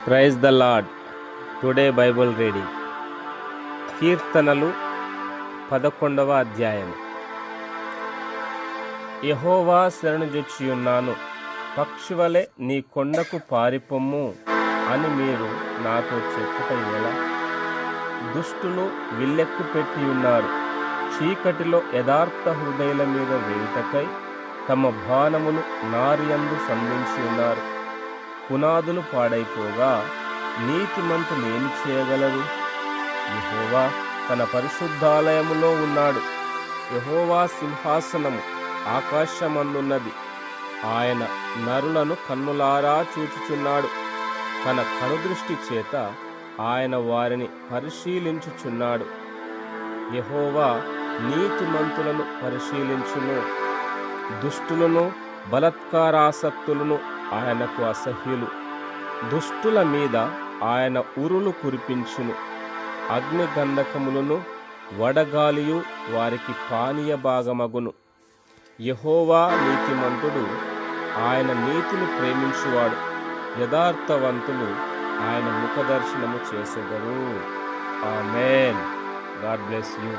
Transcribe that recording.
Praise the lord. Today Bible reading కీర్తనలు 11వ అధ్యాయం. యెహోవా శరణుజొచ్చియున్నాను, పక్షివలె నీ కొండకు పారిపొమ్ము అని మీరు నాతో చెప్పుట ఎలా? దుష్టులు విల్లెక్కు పెట్టియున్నారు, చీకటిలో యథార్థ హృదయుల మీద వేయుటకై తమ బాణములు నారియందు సంధించి ఉన్నారు. పునాదులు పాడైపోగా నీతిమంతులు ఏమి చేయగలరు? యెహోవా తన పరిశుద్ధాలయములో ఉన్నాడు. యెహోవా సింహాసనము ఆకాశమందున్నది. ఆయన నరులను కన్నులారా చూచుచున్నాడు. తన కనుదృష్టి చేత ఆయన వారిని పరిశీలించుచున్నాడు. యెహోవా నీతిమంతులను పరిశీలించును, దుష్టులను బలాత్కారాసక్తులను ఆయనకు అసహ్యులు. దుష్టుల మీద ఆయన ఉరులు కురిపించును, అగ్నిగంధకములను వడగాలియు వారికి పానీయ భాగమగును. యెహోవా నీతిమంతుడు, ఆయన నీతిని ప్రేమించువాడు. యథార్థవంతులు ఆయన ముఖదర్శనము చేసెదరు. ఆమేన్. God bless you.